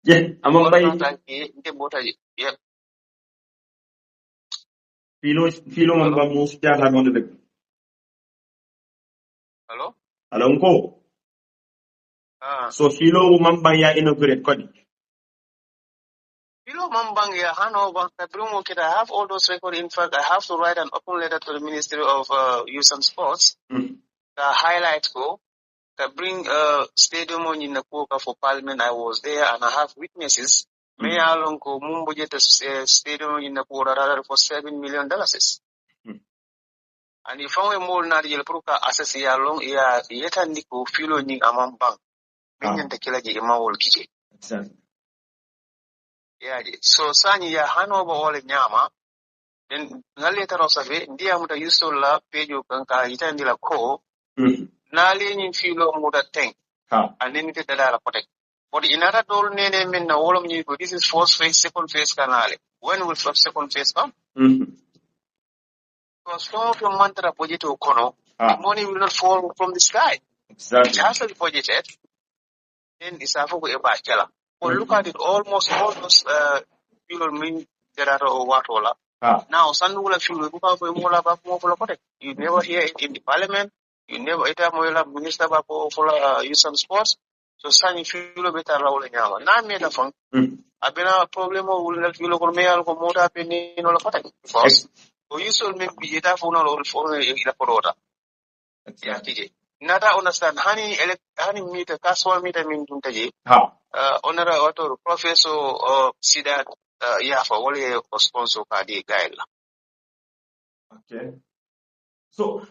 Yeah, among by yeah. Filo mamba musta harmon de. Hello? Alonko. So Filo mamba ya inaugurate kodi. Filo mambang ya Hanover, I have all those records. In fact, I have to write an open letter to the Ministry of Youth and Sports. Highlight go. Bring stadium in the Kuoka for Parliament. I was there and I have witnesses. May along ko mumbujet stadium in the Kuora for $7 million. And if I more na yel pruka assess ya long ya yeta niku filo ni among bank. Minyan te kila ji ima wol kije. Yeah, so sani ya Hanover all nyama. Then later observe ndia muta yusola pejo kanka yita ndila ko. Nali ni filo muta tank. And then it dada protect. But in other door nene men na all of you this is first phase, second phase canal. When will second phase come? Because some of your mantra budget to Kono, the money will not fall from the sky. Exactly. It has to be budgeted. Then it's a for a bachelor. But look at it, almost all those people mean there are what all. Now, Sandula Filu, you never hear it in the parliament. You never hear minister for youth and sports. So, Sani Filu better roll in Yama. Now, made a fun. I've been a problem will not feel over me, I'll go more up in all of it. Because you should make it up for all for a Corota. Yeah, TJ. Nata understand, honey meet a casual meet, I mean, Tuntaji. Honorary author, professor, Sidat, for all sponsor Kadi Gail. Okay. So,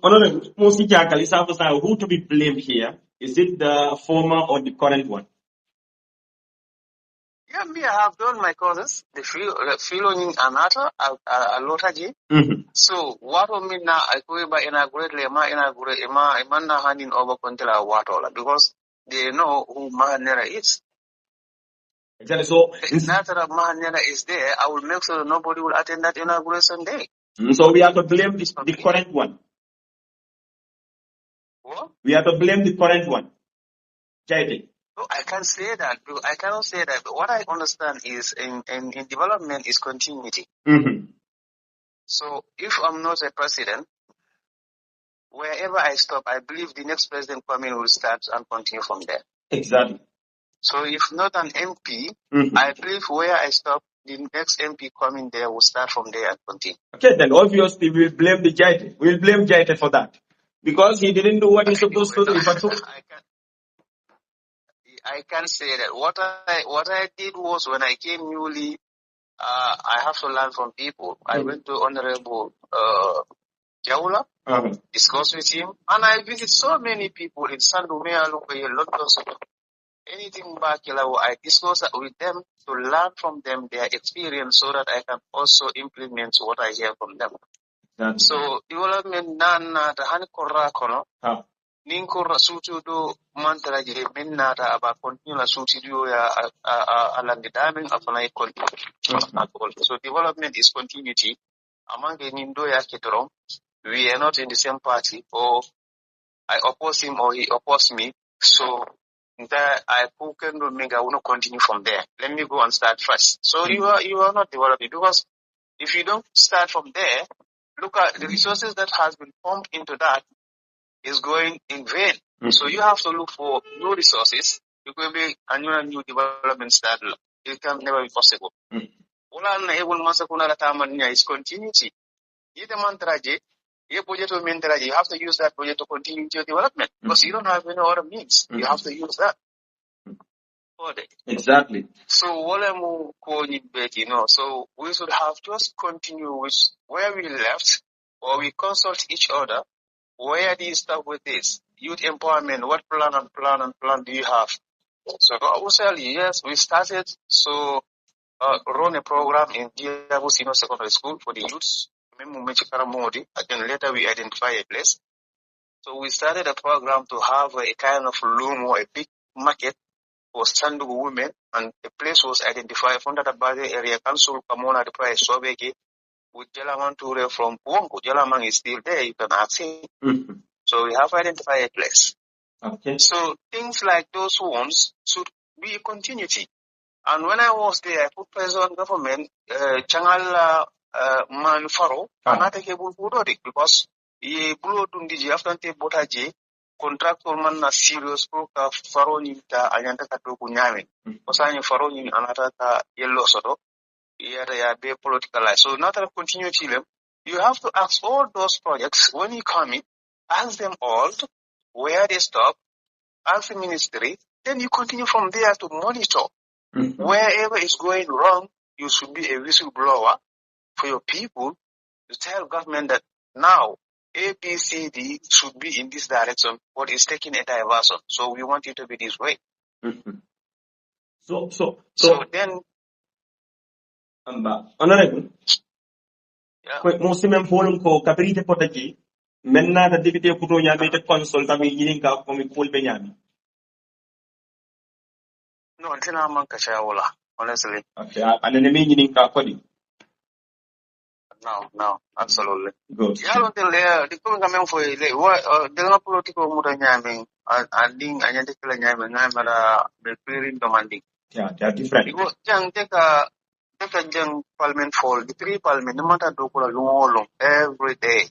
Honorable Mosi Jakalisa, who to be blamed here? Is it the former or the current one? Yeah, me, I have done my courses. The Philo Anata, Alotaji. So, what of me now, I go by inaugurate Lema, inaugurate Emana handing over Contela Watola, because they know who Mahanera is. Exactly. So, if Natara Mahanera is there, I will make sure nobody will attend that inauguration day. So, we have to blame the current one. What? We have to blame the current one. Jaidi. No, I can't say that. I cannot say that. But what I understand is in development is continuity. So if I'm not a president, wherever I stop, I believe the next president coming will start and continue from there. Exactly. So if not an MP, I believe where I stop, the next MP coming there will start from there and continue. Okay, then obviously we'll blame the Jaidi. We'll blame Jaidi for that. Because he didn't do what he's supposed to do. I can't say that. What I did was when I came newly, I have to learn from people. I went to Honorable Jaula, discuss with him, and I visit so many people in Sandumea, London. Anything back, I discuss with them to learn from them their experience so that I can also implement what I hear from them. So development na the hanikora kono. Ninkora sutu do mantra je minnata aba continue la sutu do ya alandi daming afana continue. So development is continuity. Among the nindo ya ketoro, we are not in the same party, or I oppose him or he oppose me. So that I can make I want to continue from there. Let me go and start first. So you are not developing, because if you don't start from there, look at the resources that has been pumped into that is going in vain. So you have to look for new resources. It will be a new development start. It can never be possible. Is continuity. You have to use that project to continue your development, because you don't have any other means. You have to use that. Exactly. So so we should have just continue with where we left, or we consult each other. Where do you start with this? Youth empowerment, what plan do you have? So obviously, yes, we started run a program in Diabu Senior Secondary School for the youths. Again, later we identify a place. So we started a program to have a kind of loom or a big market for Sandugu women, and the place was identified from the Badjie area council, Kamona, the price Sobeki, with Jalaman Ture from Puongo. Jalaman is still there, you can ask him. So we have identified a place. Okay. So things like those ones should be a continuity. And when I was there, I put pressure on government, Changal Man Faro, and I take a bull because ye bull to after te botaje, contractor man na serious pro Faro nita ayanta katu kunyame. Osanya Faro ni anata yellow soto, ya be political life. So not to continue chilem, you have to ask all those projects when you come in, ask them all where they stop, ask the ministry, then you continue from there to monitor. Wherever it's going wrong, you should be a whistleblower for your people to tell government that now ABCD should be in this direction, but it's taking a diversion. So we want it to be this way. So then, honorable, most men ko kabrite potaki, menna da député kuto nyame te consult ami yininka ko mi pol be nyami. No, until I'm on honestly. Okay, and then me yininka ko di. No, absolutely. Good. Yeah, until there, the coming for the political muda nyame, and ding identical nyame, nyamara, the clearing demanding. Yeah, they are different. Because young take a young parliament fall, the three parliament, no matter long every day.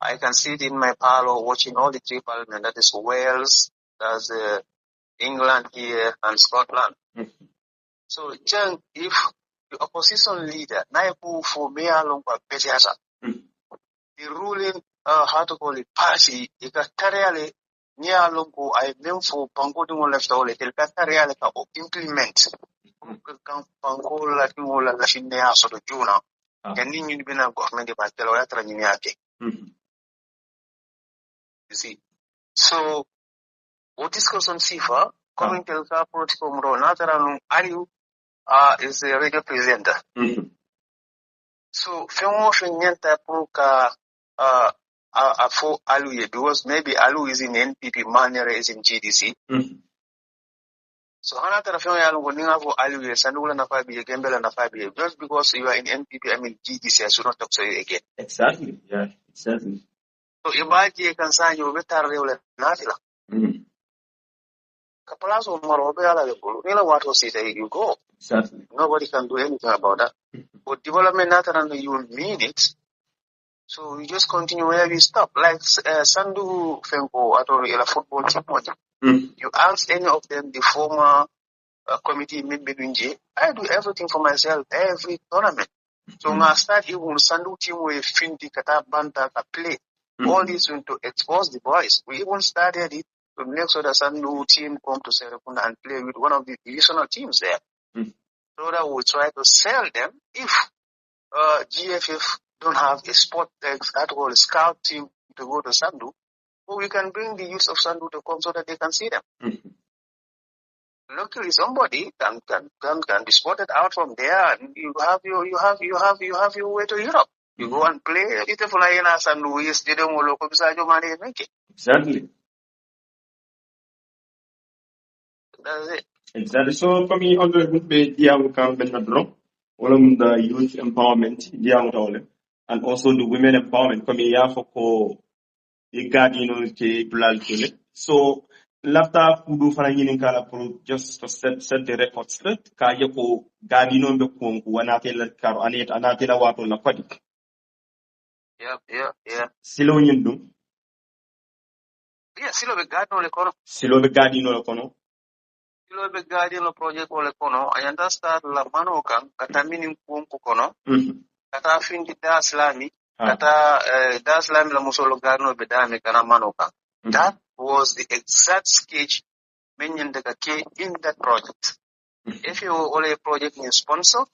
I can see it in my parlor watching all the three parliament, that is Wales, that's England here, and Scotland. So, if the opposition leader, Naipu for me along with Badjie, the ruling, how to call it, party, it got really near along I mean for Pangodimo left all it, it got really implement. Pango Latinola Lafinea sort of Juna, and then you've been a government by Teloratra Niake. You see. So, what is called on SIFA, coming to the political model, Natharan Aliu is a radio presenter. So, Femotion Yenta Puka for Alu, because maybe Alu is in NPP, Manera is in GDC. So, another Femoyan winning for Alu, Sanula Nafabi, Gambela Nafabi, just because you are in NPP, I mean GDC, I should not talk to you again. Exactly, yeah, exactly. So, if Badjie can sign you better, Natila. Kapalazo Morobe Alago, you know what was it? You go. Exactly. Nobody can do anything about that. But development Nathan, you mean it. So you just continue where we stop. Like Sandu Fenko at a football team. You ask any of them, the former committee Midbedunji, I do everything for myself, every tournament. So I start even Sandu team with Finti Kata Banta play. All this to expose the boys. We even started it to make sure the Sandu team come to Serekunda and play with one of the divisional teams there. So that we try to sell them if GFF don't have a sport at all scout team to go to Sandu, so we can bring the youth of Sandu to come so that they can see them. Luckily, somebody can be spotted out from there, and you have your way to Europe. You go and play. It's fly in Sandu Stadium or local make it. Exactly. That's it. Exactly. So, for me, on the good way, all of the youth empowerment, and also the women empowerment. For me, for so, lafta kudu fana nyinin kala pour just to set the record straight ka yeko gadino be konku wanate la karo anate la wato la kwadi. Yeah. Silo nyindum. Yeah, silo be gadino le kono. Silo be gadino le kono. Silo be gadino project le kono. Ayanda start la mano kan kata minim konku kono. Kata findi da islami. Kata da islami la musolo gadino be da me kana mano kan. That was the exact sketch mentioned in that project. If you only project in sponsor,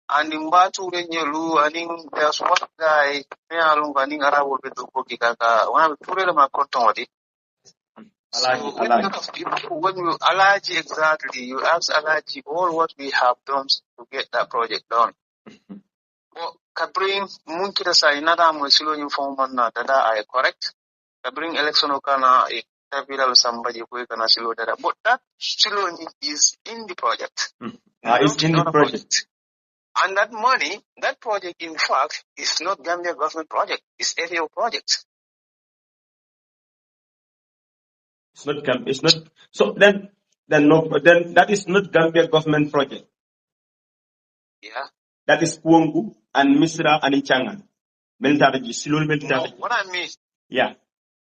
and in Batu Renyelu, and in there's one guy, running around with the cookie kaka, one of the two of my content. So, with a lot of people, when you Alaji exactly, you ask Alaji all what we have done to get that project done. Well, Kabring Munkira Sainada Musilo informant that I correct. Kabring election okana capital somebody who can asilo that. But that still is in the project. It's in the project. And that money, that project, in fact, is not Gambia government project. It's FAO project. It's not. So then, Then that is not Gambia government project. Yeah. That is Kuongu and Misra and Ichanga. No, what I mean. Yeah.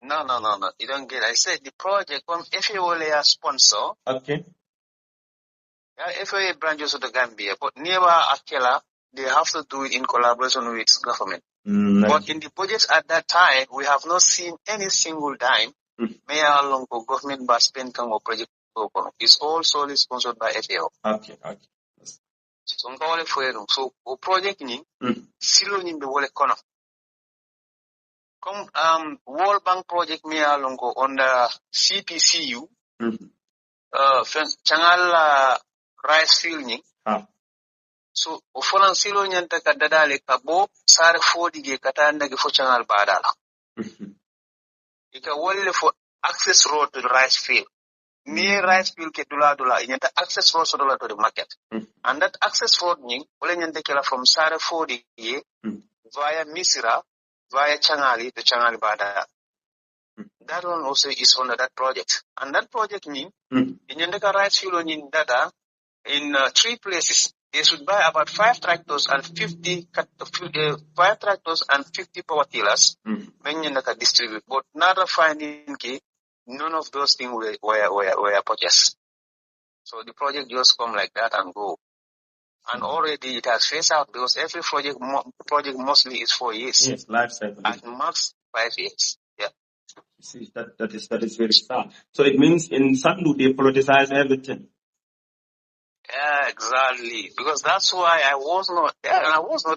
No. You don't get it. I said the project from FAO sponsor. Okay. FAA branches of the Gambia, but never Akela, they have to do it in collaboration with government. But in the budget at that time, we have not seen any single dime. Mayor Longo government by spend or project. It's all solely sponsored by FAO. Okay. So project ni silo ni be wole kono. Come World Bank project Mayor Longo on the CPCU. Changal rice field ni. So ofolan silo nyanta ka dadale ka bo sare fodi ge katanda ge fo changal badala. Ika wole for access road to the rice field. Near rice field ke dula nyanta access road so to the market. And that access road ni wole nyanta kela from sare fodi ge via Misira via Changali to Changali badala. That one also is under that project. And that project ni nyanta ka rice field ni data in 3 places. They should buy about 5 tractors and 50 power tillers. When distribute, but not finding none of those things were purchased. So the project just come like that and go. And already it has phased out because every project mostly is 4 years. Yes, life cycle. At max 5 years. Yeah. See, that is very sad. So it means in Sandu they politicize everything. Yeah, exactly. Because that's why I was not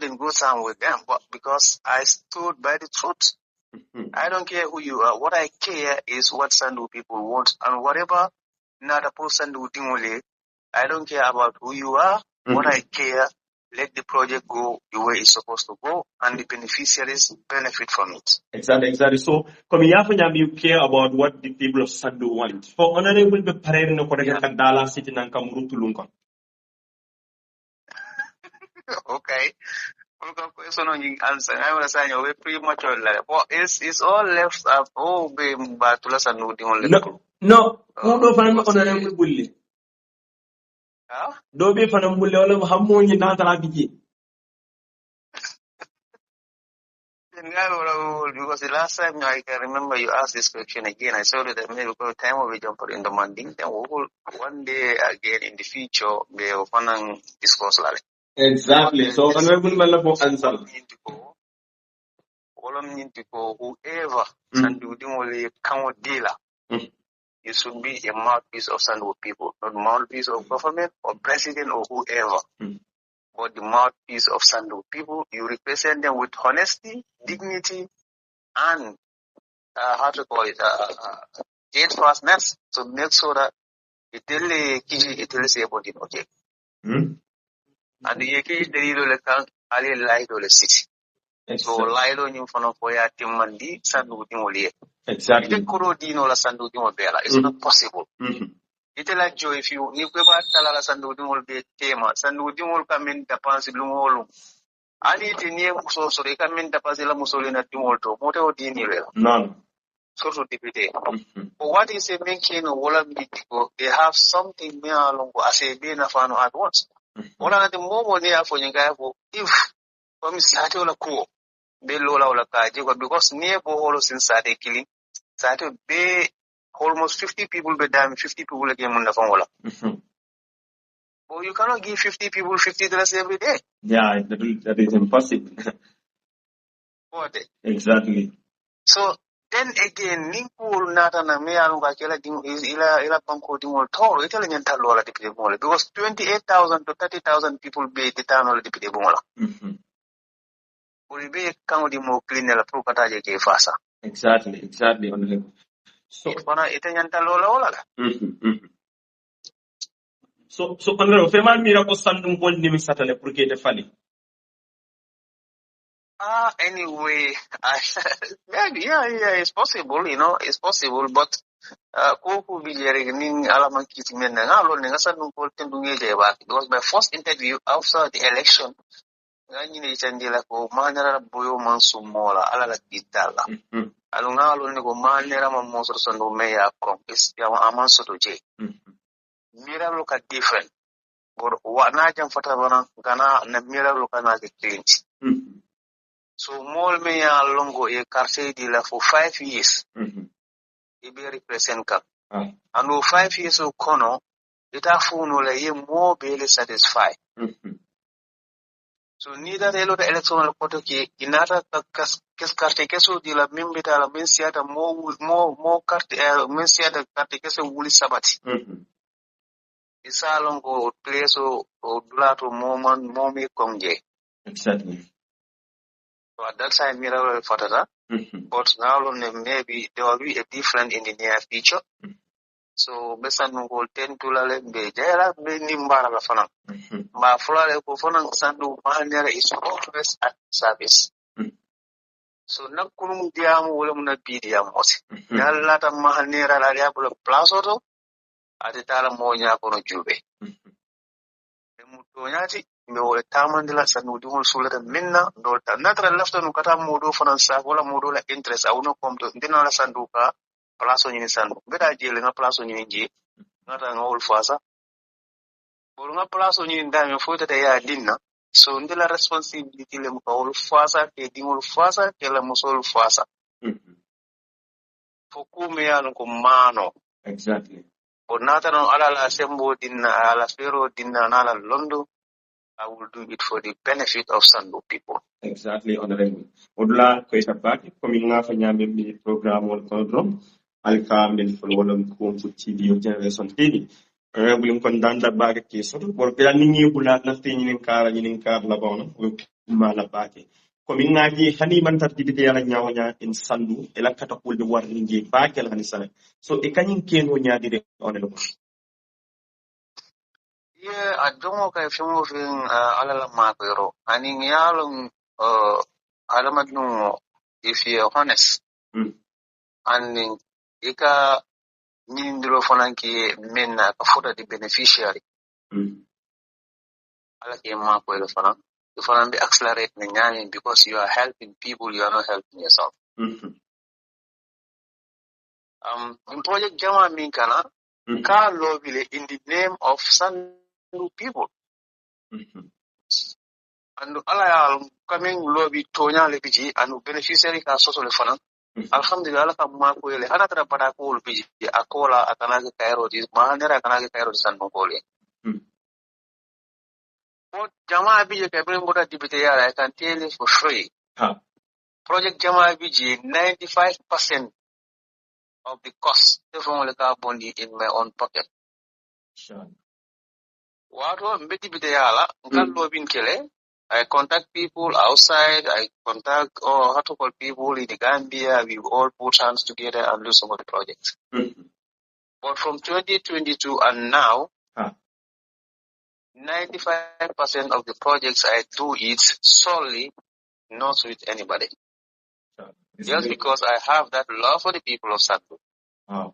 in good time with them, but because I stood by the truth. I don't care who you are. What I care is what Sandu people want. And whatever another person do, I don't care about who you are. What I care, let the project go the way it's supposed to go, and the beneficiaries benefit from it. Exactly. So, you care about what the people of Sandu want. For honorable be parade no koreka kadala city nan kamuru tulunga. Okay. Question on the answer. I was saying we're pretty much all like, but it's all left up. Oh, be batula Sandu the only. No. Who do find honorable bully? Do be fanam bully all of Hamoni Natala Biji. Because the last time I can remember you asked this question again, I saw that maybe by the time we jump in the Manding, then we will one day again in the future we will discuss like. Exactly. So honorable Malabo answer. Whoever Sandu Dimoli can dealer, it should be a mouthpiece of Sandu people, not mouthpiece of government or president or whoever. But the mouthpiece of Sandu people, you represent them with honesty, dignity, and steadfastness to make sure that it will say about it, okay. And the Yaki the can Ali light or the city. So light on you for no poya timandi, Sandu Dimoli. Exactly. It's not possible. It's like Joe, if you go back to Sandu Dimol be tema, Sandu Dimol come in the Pansi Blumolo. Ali Tinia so they come in the Pasila Mussolina Dimolto, Moto Dinil. None. So deputy. But what is a making of Walla Mitico? They have something near along as a being a fan at once. One of the more there for you guys, if from Sato Ko, Belola or Kaji, because near Boholos inside a killing, Sato Bay almost 50 people be damn 50 people again on the phone. Well, you cannot give 50 people $50 every day. Yeah, that is impossible. Exactly. So then again, Ninkul Natana Mealuga ila Banco Dimol Toro, Italian Talola Deputy Mola, because 28,000 to 30,000 people be the town of Deputy Mola. Will be county more clean la Procataje Fasa. Exactly. So, Italian Talola. So, Honorable, Femal Miracle Sandum Gold Nimi Satale Procate Fali. Anyway, maybe, yeah, it's possible, it's possible, but Koku Villaring Alamakit Menangalo, Nangasan it was my first interview after the election. Chandila ko manera boyo mansumola ala la kitala. Alungalo ni ko manera mamoso sando meya kompis ya amanso toje. miracle ka different. But what na jam fata bana gana na miracle ka na change. So mol me ya longo e quartier di la for 5 years. E be represent ka. And 5 years o kono ita funo la ye more barely satisfied. So neither the electoral photo ki inata kes carte keso di la mimbita la mensiata more carte mensiata carte keso wuli sabati. Isa longo place o dulato momi konje. Exactly. So at that time miracle fatata. But now maybe there will be a different in the near future. So besa nungol 10 tulale be jera be nimbara la fana. Ma fulale ko fana sandu mahanera is always at service. So nakunum diamu wala muna bidiam oti. Yalla ta mahanera la diablo plazo to atitala monya kono jube. Mutoñati me wala tamandila sanu dingol sulata minna dolta natra lafta no kata modo fanansa wala modo la interest awno komto ndina la sanduka plaso nyini sandu beda jele nga plaso nyini je ngata ngol fasa bolu nga plaso nyini ndame fota de ya dinna so ndila responsibility le ko wol fasa ke dingol fasa ke la musol fasa fokume ya ko mano exactly o nata no ala la sembo dinna ala fero dinna na la londo I will do it for the benefit of Sandu people. Exactly, Honorable. Odla kwesa baki kominga fanya mimi program wal kontrol alka min folwala ko to TV o generation TV. Bulum kon danda baga ke so bor pela ningi bula na tini nin kara nin kar la bono mala baki. Kominga ji hani man tartibite yala nyawanya in Sandu ela kata kulde war ningi baki la hanisana. So e kanyin keno nyaadi de Honorable. Yeah, I don't know if you're moving alala makero. Aning yalong alamat no if you're honest. And ika nindro fananki mena kafuta the beneficiary. Ala ke makwero fanan. The fanan be accelerate the nyani because you are helping people, you are not helping yourself. In project Jama Minkana, ka lobby in the name of some people. And ala coming lobby tonya lebiji and beneficiary ka soso le fana alhamdulillah ka ma ko ele ana tara pada ko lebiji akola akana ke kairo di mahanera akana ke kairo di san ko le but jama biji ke bring boda dibite ya I can tell you for free project jama biji 95% of the cost therefore le ka bondi in my own pocket Sure. Wato mbeti bite ya la nkan lobby nkele I contact people outside. I contact how to call people in the Gambia. We all put hands together and do some of the projects. But from 2022 and now, 95% of the projects I do it solely, not with anybody. Just because I have that love for the people of Sandu. And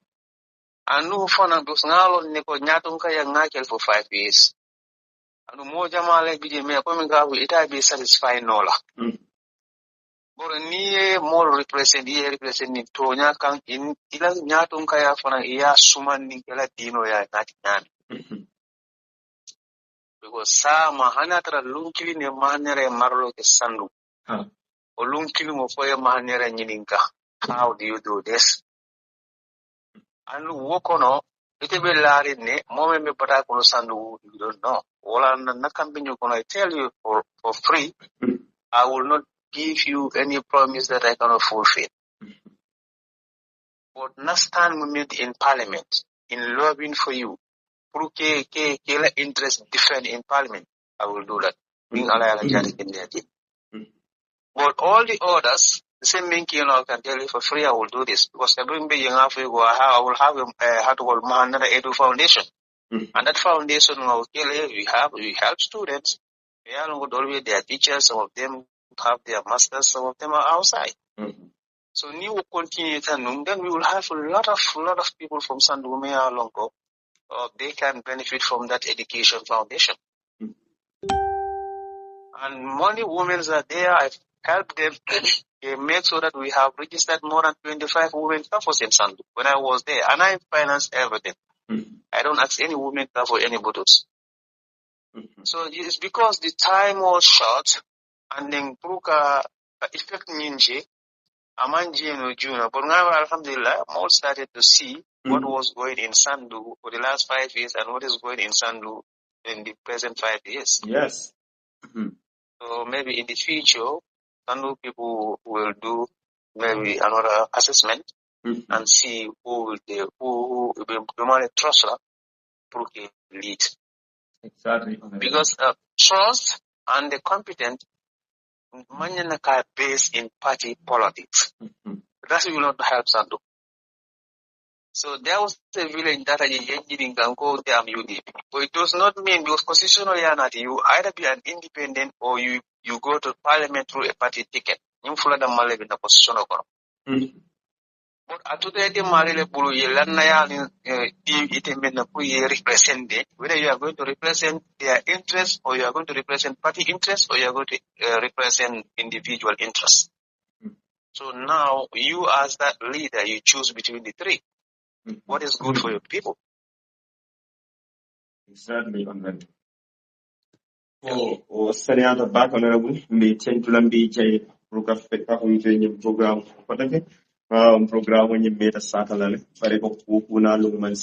no fun and Busnalo Nico Nyatunka Yangakel for 5 years. And more Jamale BJ me coming out with it, I be satisfied Nola. But ni more representing Tonya kan in ila Nyatung Kaya Fana Ia Suman Nikela Dino ya Natinan. Because Sama Hanatra Lunkili ne Manere Marlo Sandu. Or Lunkili Mofoya Manere Nininka. How do you do this? And Wokono, it will be Larine, Moment Patakono Sandu, you don't know. All I'm not coming, I tell you for free, I will not give you any promise that I cannot fulfill. But next time we meet in Parliament, in lobbying for you, interest different in Parliament, I will do that. But all the others, the same thing, I can tell you for free, I will do this. Because every day I will have another Edu Foundation. And that foundation, we help students. They are not always their teachers, some of them have their masters, some of them are outside. So we will continue to then we will have a lot of people from Sandumea Longo. They can benefit from that education foundation. And many women are there. I've helped them make sure that we have registered more than 25 women couples in Sandu when I was there, and I financed everything. I don't ask any woman for any bottles. So it's because the time was short, and then Pruka effect Ninja, Amanji and Juna, but now Alhamdulillah, more started to see what was going in Sandu for the last 5 years and what is going in Sandu in the present 5 years. Yes. So maybe in the future, Sandu people will do maybe another assessment and see who will be trust Pruka lead. Exactly. Because trust and the competent are based in party politics. That will not help Sandu. So there was a village that I can go there UDP. But it does not mean because constitutionally you either be an independent or you go to parliament through a party ticket. You follow the Malay in the position of but atude the Malay Bulu Yelanaya represent whether you are going to represent their interests or you are going to represent party interests or you are going to represent individual interests. So now you as that leader, you choose between the three. What is good for your people? Exactly. Senior back honorable, me Tentulambi J. Ruka Feka program. Program when you made a Sakalale, Fareko Puna Luman